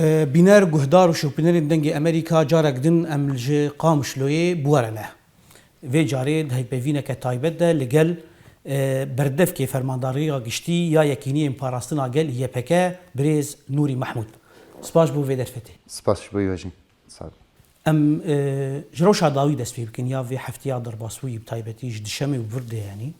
بینەر گوهدار و شوپینەرên dengê Amerîka carek din em ji Qamişloyê biwerine. Vê carê dihêpevîneke taybet de li gel berdevkê fermandariya giştî ya yekîniyên parastina gel YPK Birêz Nûrî Mehmûd. Spas bû vê derfetê. Spas ji bo wê. Em ji rewşa dawî dest pê bikin ya vê heftiya derbasbûyî bi taybetî ji dişemê û virdê yanî.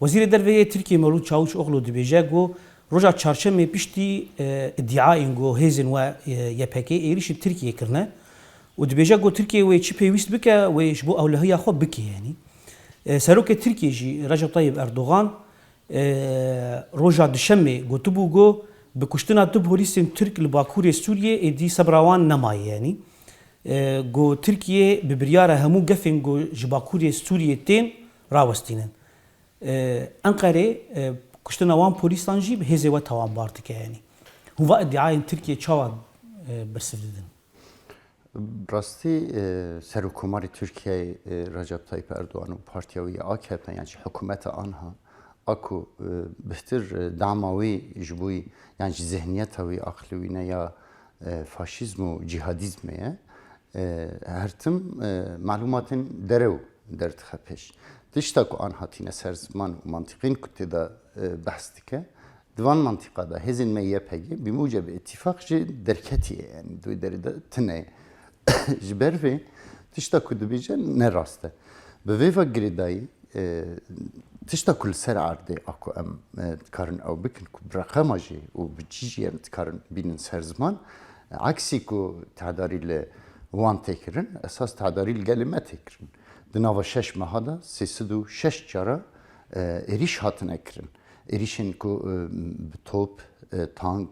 Wezîrê Derveyê Tirkiye Mevlûd Çavuşoğlu dibêje got roja çarşemê piştî iddiayên got hêzên we YPK êrişî Tirkiye kirine û dibêje got Tirkiye wê çi pêwîst bike wê ji bo ewlehiya xwe bike yanî. Serokê Tirkiye jî Recep Tayyip Erdogan roja dişemê gotibû got bi kuştina du polîsên Tirk li Bakurê Sûriyê êdî sebra wan nemaye yanî. Got Tirkiye bi biryara hemû gefên got ji Bakurê Sûriyê tên rawestînin. Enqerê kuştina wan polîsan jî bi hêzê we tawanbar dike yanî. Hûva iddiayên Tirkiye çawa bersiv didin? Rastî Serokkomarê Tirkiyeyê Recep Tayyip Erdogan û partiya wî AKP yani hikûmeta anha aku bihtir dama wî ji bo yani ji zihniyeta wî aqlî wî ne ya faşîzm û cihadîzmê ye her tim malûmatên derew derdixe pêş. Tişta ku an hatîne ser ziman û mantiqên ku tê de behs dike divan mantıqa da hêzên me YPG bi mucebê itîfaq jî derketiye yani dû derê de tune ji ber vê tişta ku dibêje ne rast e. Bi vê vegirê dayî tişta ku li ser erdê a ku em dikarin ew bikin ku bi reqema jî û bi cî jî em dikarin bînin ser ziman aksî ku tehdârî li wan tê kirin esas tehdârî li gelê me tê kirin. Di nava 6 meha da 306 cara êrîş hatine kirin. Êrişên ku bi top, tank,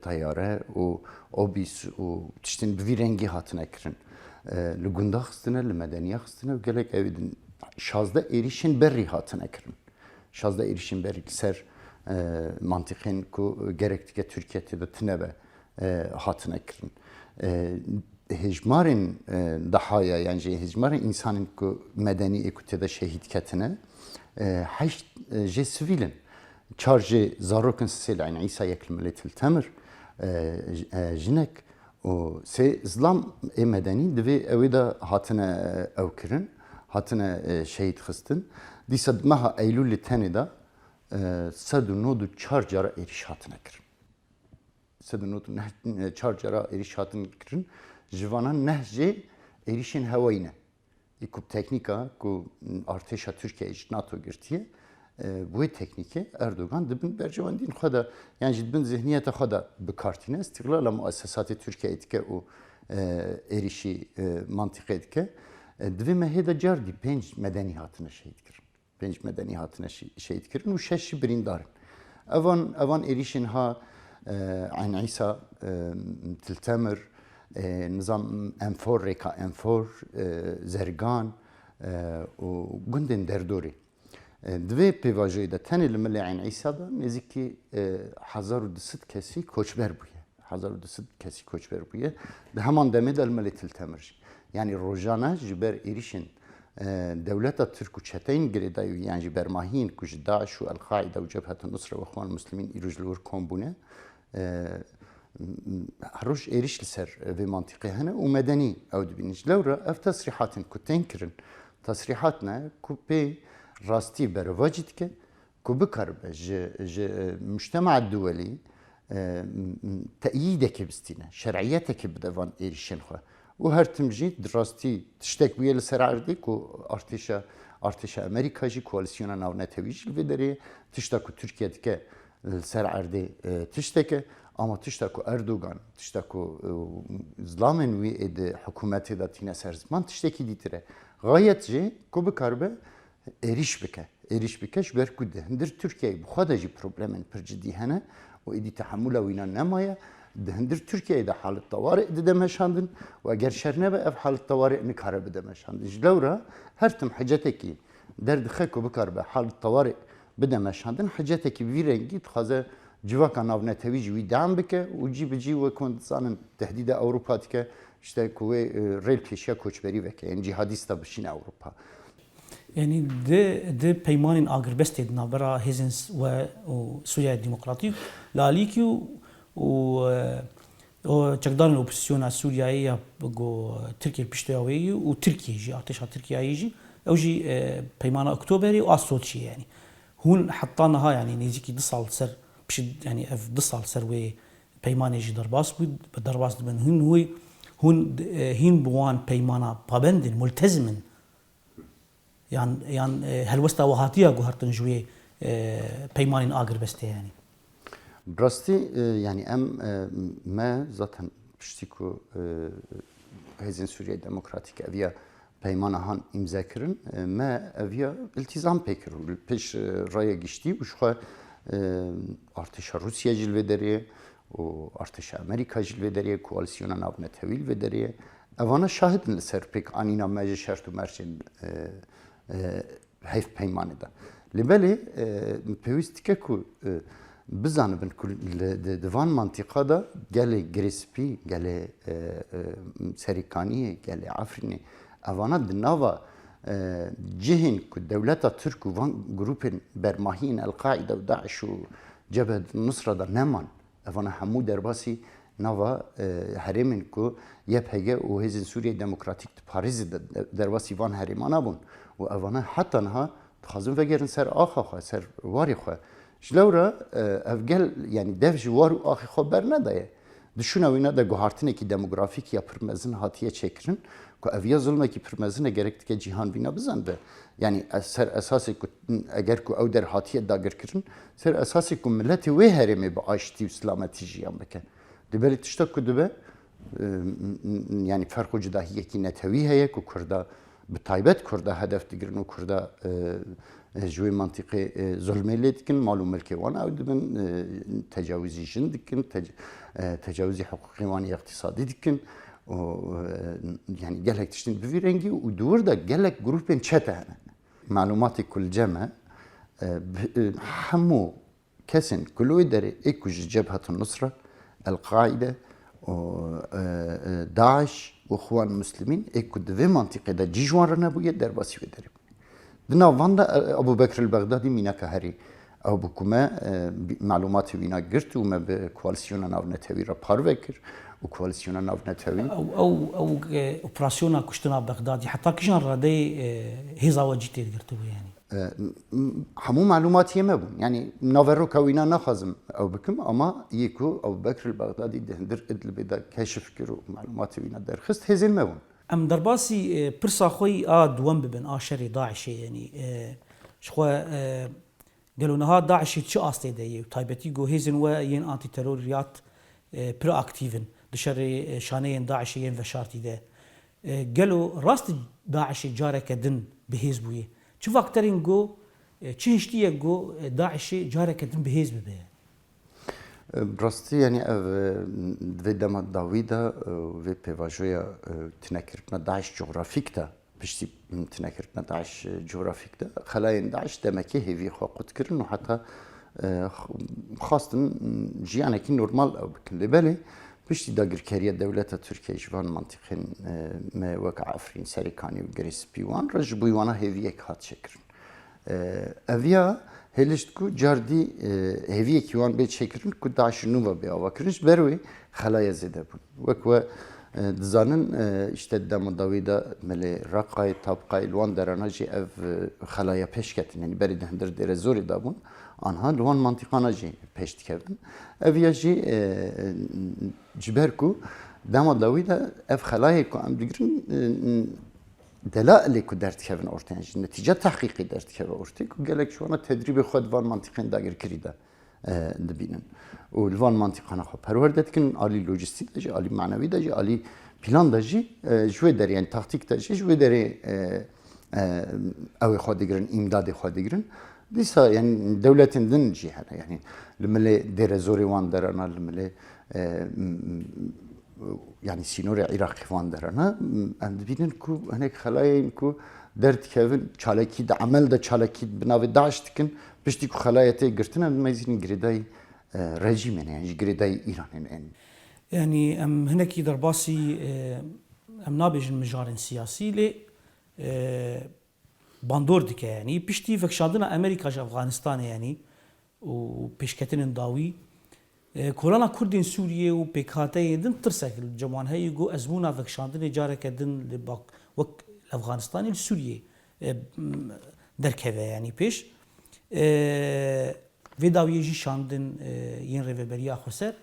tayare û obîs û tiştên bi vî rengî hatine kirin. Li gunda xistine, li medeniya xistine û gelek evî din 16 êrişên berrî hatine kirin. 16 êrişên berrî ser mantiqên ku gerek dike Tirkiye tê de tune ve hatine kirin. Hejmarên dahaya yani hejmarên insanên ku medenî ku tê de şehîd ketine heşt jê sivîlin. Çar jê zarokên sêl Eyn İsa yek li Milletî Temir jinek û sê zlam ê medenî divê ew de hatine ew kirin, hatine şehîd xistin. Dîsa meha Eylûlê tenê de 194 cara êrîş hatine kirin. 194 cara êrîş hatine kirin. Ji vanan neh jê êrişên hewayî ne. Ku teknîka ku artêşa Tirkiye ji NATO girtiye bu teknîke Erdogan dibin bercewendîn xwe de yani ji dibin zihniyeta xwe de bikartîne istiqlala muessesatê Tirkiye dike û êrişî mantiqê dike divê me hê de car dî 5 medenî hatine şehîd kirin. 5 medenî hatine şehîd kirin û 6 jî birîndar in. Evan êrişên ha Eyn İsa, Til Temir, nizam Enfor, Reka Enfor, Zergan û gundên derdorê. Divê pêvajiyê de tenê li Milê Eyn İsa da nêzîkî 1200 kesî koçber bûye. 1200 kesî koçber bûye. Di heman demê de li Milê Til Temir jî. Yani rojane ji ber êrişên dewleta Tirk û çeteyên girêdayî yani ji bermahiyên ku ji Daeş û El-Qaîda û Cebhetun Nusra ve Xwanul Muslimîn îroj li wir kombûne her roj êriş li ser vê mantiqê hene û medenî ew dibînin. Ji lewre ev tesrîhatên ku tên kirin tesrîhat ne ku pê rastî berevacî dike ku bikaribe ji mujtema'a duwelî te'yîdekê bistîne, şer'iyetekê bide van êrişên xwe. û her tim jî di rastî tiştek bûye li ser erdê ku artêşa Amerîka jî koalîsyona navnetewî jî li vê derê tişta ku Tirkiye dike li ser erdê tişteke ama tişta ku Erdogan, tişta ku zlamên wî ê di hikûmetê de tîne ser ziman tiştekî dîtir e. Gayet jî ku bikaribe êriş bike. Êriş bike ji ber ku di hindir Tirkiyeyê bi xwe de jî problemên pir cidî hene û êdî tehemûla wînan nemaye. Di hindir Tirkiyeyê de halet tawarê dide meşandin û eger şer nebe ev halet tawarê nikare bide meşandin. Ji lewre her tim hicetekî derdixe ku bikaribe halet tawarê bide meşandin hicetekî vî rengî dixwaze civaka navnetewî jî wî deam bike û cî bi cî wek hûn dizanin tehdîda Ewropa dike işte ku wê rêl pêşiya koçberî veke yani cihadîsta bişîne Ewropa. Yani de peymanên agirbestê di navbera hêzên we û Sûriya Demokratîk li alîkî û چەکدارن ئۆپۆزیسیۆنا سووریایە بگۆ ترکیە پشتیاوەیی و ترکیەژی ئاتێشا ترکیاییژی ئەوژی پەیمانە ئۆکتۆبەری و ئاستۆچی ینی هون حتانەها ینی نێزیکی دو ساڵ سەر ینی ئەف دو ساڵ سەر وێ پەیمانێژی دەرباس بوو بە دەرباس دەبن هون هین بوان پەیمانە پابندن ملتەزمن یان هەلوەستا وهاتیە گو هەرتن ژوێ پەیمانین ئاگربەستێ ینی براستی yani em me zaten piştî ku Hêzên Sûriya Demokratîk eviya peymana han imza kirin me eviya iltîzam pê kir û pêş raya giştî û ji xwe artêşa Rûsya jî li vê derê û artêşa Amerîka jî li vê derê koalîsyona navnetewî li vê derê evana şahidin li ser pêk anîna me ji şert û mercên heyv peymanê de li belê pêwîst dike ku bizanibin ku di van mantîqa da gelê girêspî gelê serîkaniyê gelê Efrînê evana di nava cihên ku dewleta Türk û van grûpên bermahiyên El-Qaîda û Daeş û Cebhet Nusra da neman evana hemû derbasî nava herêmên ku YPG û Hêzên Sûriya Demokratîk di Parîzê de derbasî van herêman nabûn û evana heta niha dixwazin vegerin ser axa xwe ser warê xwe ji lewra ev gel yani dev ji war û axê xwe bernedaye dişûna wî ne de guhartinekî demografîk ya pirmezin hatiye çêkirin ku ev ya zulmekî pirmezin e gerek dike cîhan vîna bizanbe yani ser esasê ku eger ku ew der hatiye dagirkirin ser esasê ku milletê wê herêmê bi aştî û silametî jiyan bike diberî tişta ku dibe yani ferq û cudahiyekî netewî heye ku Kurda bi taybet Kurda hedef digirin û Kurda ji wê mantiqê zulmê lê dikin mal û milkê wan ew dibin tecawüzî jin dikin tecawüzî hiqûqê wan iqtisadî dikin yani gelek tiştîn bi vî rengî û dûr da gelek grûpên çete hene malumatê ku li cem e hemû kesên ku li wê derê ê ku ji Cebhet Nusra El-Qaîde û Daeş û Xwan Müslîmîn ê ku di vê mantiqê de cîjwan re nebûye derbasî wê derê di nav van de Ebu Bekr el-Bexdadî mîneka herî ew bi ku me malumatê wîna girt û me bi koalîsyona navnetewî re parve kir û koalîsyona navnetewî ew operasyona kuştina Bexdadî heta kîjan radeyê hêza we cî tê girtibû yanî hemû malumatiyê me bûn yani naveroka wîna naxwazim ew bikim ama yê ku Ebu Bekr el-Bexdadî di hindir Idlibê de keşif kir û malumatê wîna derxist hêzên me bûn ئەم دەرباسی پرسا خۆی ئا دووەم ببن ئا شەری داعشێ ینی شخوا گەلۆنەها داعشی چ ئاستێ دەیە و تایبەتی گۆ هێزن وە یەن ئانتیتەرۆریات پر ئاکتیڤن دشەڕێ شانەیەن داعشی یەن ڤەشارتی دە گەلۆ ڕاست داعشی جارێکە دن بەهێز بوویە چ ڤاکتەرین گۆ چ هشتیە گۆ داعشی جارێکە دن بەهێز ببێ Rastî yani ev vê dema dawî de vê pêvajoya tinekirina Daeş coğrafîk de piştî tinekirina Daeş coğrafîk de xelayên Daeş demekî hêvî xwe qut kirin û heta xastin jiyanekî normal ew bikin lê belê piştî dagirkeriya dewleta Tirkiye ji van mantiqên me wek Efrîn Serîkanî û Girêspî wan re ji bo wana hêviyek hat çêkirin eviya hêlişt ku cardî hêviyekî wan bê çêkirin ku Daişê nû ve bê ava kirin ji ber wê xelaya zêde bûn wek we dizanin işte dema dawî de melê Raqayê Tabqayê li wan derana jî ev xelaya pêş ketin yani berî di hindir dêre zorê dabûn anha li wan mantîqana jî pêş dikevin eviya jî ji ber ku dema dawî de ev xelayê ku em digirin delailê ku derdikevin ortaya jî netîce tehqîqî derdikeve ortaya ku gelek şu ana tedrîbê xwe di van mantîqên dagirkirî de dibînin û li van mantîqana xwe perwerde dikin alî lojîstîk de jî alî menewî de jî alî plan de jî ji wê derê yani taktik de jî ji wê derê ew ê xwe digirin îmdadê xwe digirin dîsa yani dewletên din jî hene yani li milê dêre zorê wan derana li milê yani sînorê Iraqê wan derana em dibînin ku hinek xelayên ku derdikevin çalekî de emel de çalekî bi navê Daeş dikin piştî ku xelaya tê girtin em mezînin girêdayî rejîmên yani ji girêdayî Îranên en yani em hinekî derbasî em nabêjin mijarên siyasî lê bandor dike yanî piştî vekşandina Amerîka ji Efxanistanê yanî û pêşketinên dawî کۆلانا کوردین سووریە و پێکهاتەیە دن ترسێک جەوان هەیە گۆ ئەزمونا ڤەکشاندنێ جارێکە دن وەک لە ئەفغانستانی سووریە دەرکەوێ ینی پێش vê dawiyê jî şandin yên rêveberiya Xweser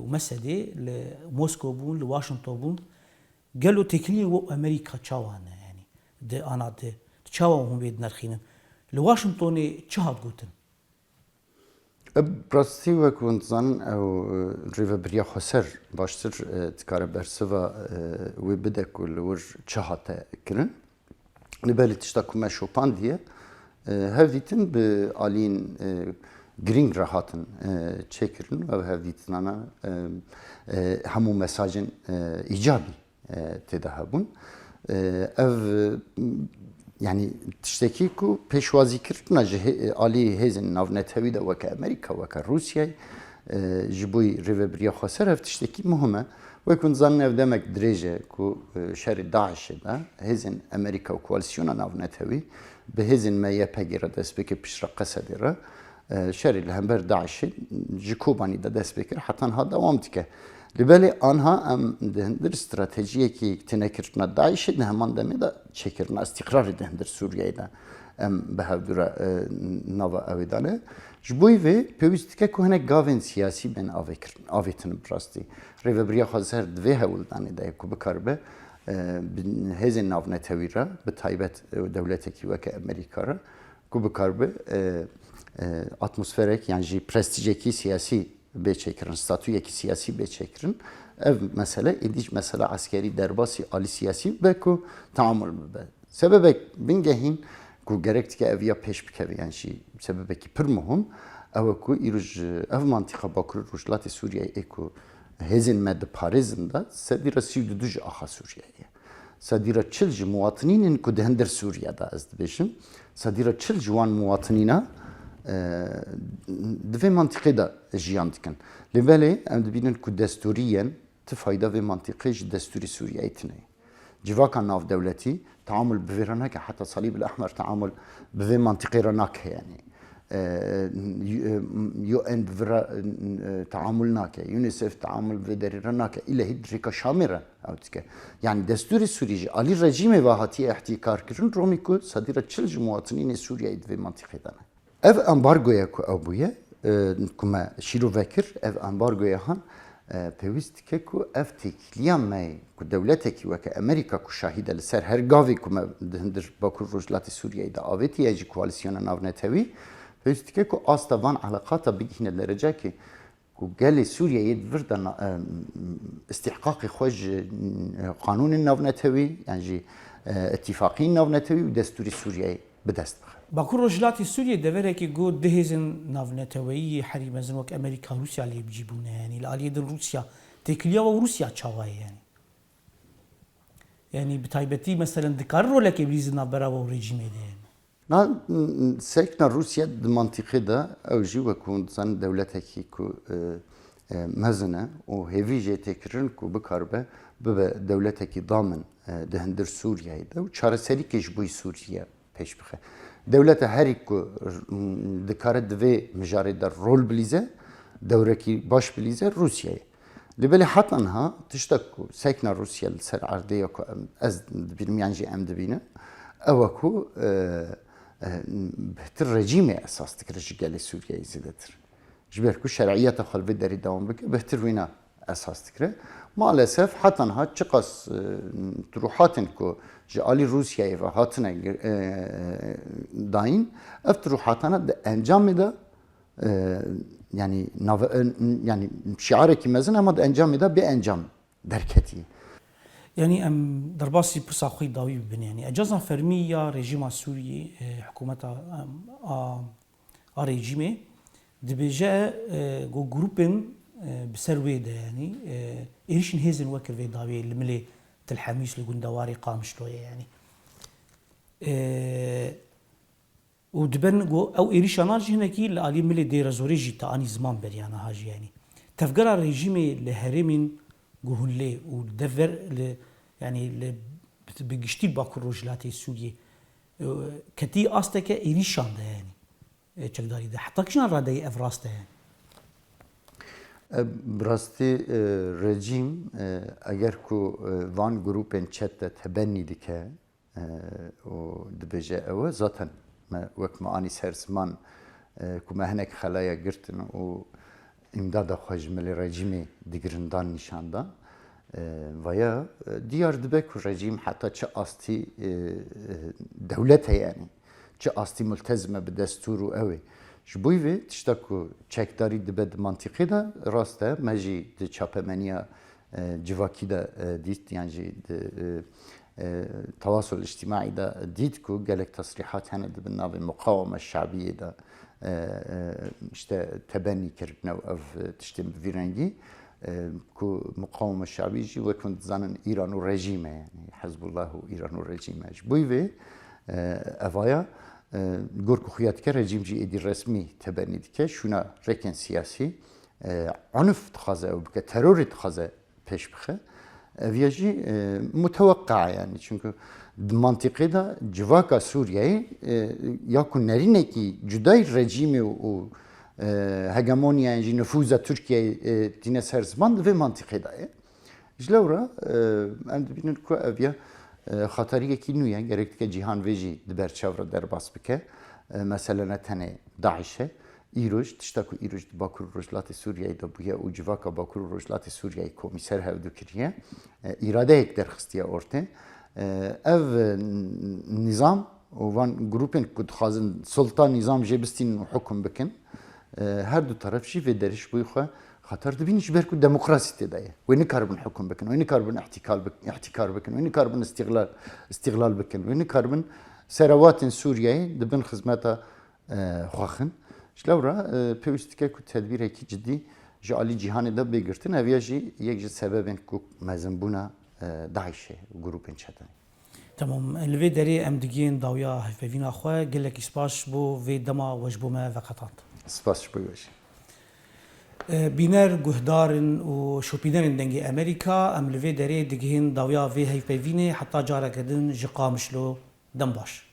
û mesedê li Moskow bûn li Washington bûn gelo têkiliyên we Amerîka çawan e yanî di ana di çawa hûn vê dinirxînin li Washingtonê çi hat gotin Rastî wek hûn dizanin ew rêveberiya Xweser baştir dikare bersiva wê bide ku li wir çi hate kirin li belê tişta ku me şopandiye hevdîtin bi aliyên girîng re hatin çêkirin ew hevdîtinana hemû mesajên îcabî têde hebûn ev yani tiştekî ku pêşwazîkirina ji aliyê hêzên navnetewî de weke Amerîka weke Rûsyayê ji bo rêveberiya Xweser ev tiştekî muhim e wek hûn dizanin ev demek dirêj e ku şerê Daişê de hêzên Amerîka û koalîsyona navnetewî bi hêzên MYPG re dest pê kir piştre Qesedê re şerê li hember Daişê ji Kobanî de dest pê kir hetan ha dewam dike li belê anha em di hindir stratejiyekî tênekirina Daişê di heman demê de çêkirina îstîqrarê di hindir Sûriyeyê de em bi hevdûra nava evê de ne ji bo vê pêwîst dike ku hinek gavên siyasî bên avêtin bi rastî rêveberiya Xweser divê hewildanê de ku bikaribe hêzên navnetewî re bi taybet dewletekî weke Amerîka re ku bikaribe atmosferek yani jî prestîjekî siyasî bêçêkirin statûyekî siyasî bêçêkirin ev mesele êdî mesele askerî derbasî alî siyasî be ku taamul bibe sebebek bingehîn ku gerek dike ev ya pêş bikeve yani jî sebebekî pir muhim ew e ku îroj ev mantıqa Bakurê Rojhilatê Sûriyeyê ku hêzên me diparêzin de sedîra 32 ji axa Sûriyeyê sedîra 40 ji muwatinînên ku di hindir Sûriye de ez dibêjim sedîra 40 ji wan muwatinîna di vê mantıqê de jiyan dikin li belê em dibînin ku destûriyên ti fayda vê mantıqê ji destûrî Sûriyeyê tune civaka navdewletî taamul bi vê re nake heta Salîb el Ehmer taamul bi vê mantıqê re nake yanî UN bi vê re taamul nake UNICEF taamul bi vê derê re nake îlehî dirêka Şamê re ew dike yani destûrê Sûrî ji alî rejîmê ve hatiye ihtikar kirin romî ku sedîra 40 ji muwatinînê Sûriyeyê di vê mantıqê de ne ev embargoya ku ew bûye ku me şîro vekir ev embargoya han pêwîst dike ku ev têkiliya me ku dewletekî weke Amerîka ku şahîd e li ser her gavê ku me di hindir Bakurê Rojhilatê Sûriyeyê de avêtiye ji koalîsyona navnetewî pêwîst dike ku asta van eleqata bigihîne derecekê ku gelê Sûriyeyê vir de istihqaqê xwe ji qanûnên navnetewî yani jî itîfaqîn navnetewî û destûrî Sûriyeyê bi dest bixe Bakurê Rojhilatê Sûriyê deverekî got di hêzên navneteweyî herî mezin wek Amerîka Rûsya lê bicî bûne yanî li aliyê din Rûsya têkiliya we Rûsya çawa ye yanî yani bi taybetî meselen dikare rolekê bilîzin navbera we û rejîmê de yani sekna Rûsya di mantıqê de ew jî wek hûn dizanin dewletekî ku mezin e û hêvî jê têkirin ku bikaribe bibe dewletekî damin di hindir Sûriyeyê de û çareserîkê ji bo Sûriye pêş bixe dewleta herî ku dikare di vê mijarê de rol bilîze dewrekî baş bilîze Rûsyayê li belê hetan ha tiştek ku sekna Rûsya li ser erdêya ku ez dibînim yan jî em dibînin ew e ku bihtir rejîmê esas dikire ji gelê Sûriyeyê zêdetir ji ber ku şerعiyeta xwe li vê derê dewam bike bihtir wîna esas dikire maalesef hetan ha çi qas turuhatên ku ji alî Rûsyayê ve hatine dayîn ev turuhatana di encamê de yani şiarekî mezin ama di encamê de bê encam derketî yani em derbasî pirsa xwe dawî bibin yani ecazan fermî ya rejîma Sûriyê hikûmeta a rejîmê dibêje got grûpên bi ser wê de yanî êrişên hêzên wekir vê dawî li milê Telhemîs li gundewarê Qamişloyê yanî û dibin got ew êrişanan jî hinekî li alî milê dêrezorê jî te anî ziman beriyana ha jî yanî tevgera rejîmê li herêmên guhûlê û devver li yani li bi giştî Bakurê Rojhilatê Sûriyê ketî asteke êrîşan de yanî çekdarî de heta kîjan radeyê ev rast e yani براستی رژیم اگر کو وان گروپن چت تبنی دکه و دبجه اوه ذاتن وقت ما آنی سرسمان که مهنک خلایا گرتن و امداد خواجمل رژیمی دیگرندان نشانده و یا دیار دبه که رژیم حتی چه آستی دولته یعنی چه آستی ملتزمه به دستور و اوه جبویی تشتکو چکداری دبد منطقی دا راسته مجی د چاپمنیا جواکی دا دیت یعنی تواصل اجتماعی دا دیت کو گلک تصریحات هنه دبن ناو مقاومه شعبیه دا işte تبنی کردن و تشتم ویرنگی کو مقاومه شعبی جی و کند زنن ایران و رژیمه یعنی حزب الله و ایران و رژیمه جبویی اوایا گرگ خویت که رژیم جی ایدی رسمی تبنید که شونا رکن سیاسی عنف تخازه و بکه ترور تخازه پیش بخه ویجی متوقع یعنی چونکه منطقه دا جواکا سوریه یا کن نرینه کی جدای رژیم و هگمونیا یعنی نفوذ ترکیه دینه سرزمان و منطقه دا جلورا اند بینن که اویا خطریه کی نویه گرفت که جهان ویجی دبر چهره در باس بکه مثلا نتنه داعشه ایروش تشتکو ایروش باکور رجلات سوریه دا بویا و جواکا باکور رجلات سوریه کمیسر هفدو کریه اراده یک درخستیه ارته ev nizam و van grupên ku dixwazin sulta nizam jê bistînin û hukm bikin her du taraf jî vê derîş bûyî xwe xeter dibînin ji ber ku demokrasî tê de ye wê nikarbin hukm bikin wê nikarbin ihtikar bikin wê nikarbin istiqlal bikin wê nikarbin serawatên Sûriyeyê dibin xizmeta xwaxin ji lewra pêwîst dike ku tedbîrekî ciddî ji alî cîhanê de bêgirtin ev ya jî yek ji sebebên ku mezinbûna داعشه گروپین چتن تمام الوی دری ام دیگین داویا هفوینا خو گلک اسپاس بو وی دما وجبو ما وقتات سپاس بویش بینر گهدارن و شوپیدن دنگی امریکا ام الوی دری دیگین داویا وی هفوینه حتی جاره کدن جقامشلو دم باش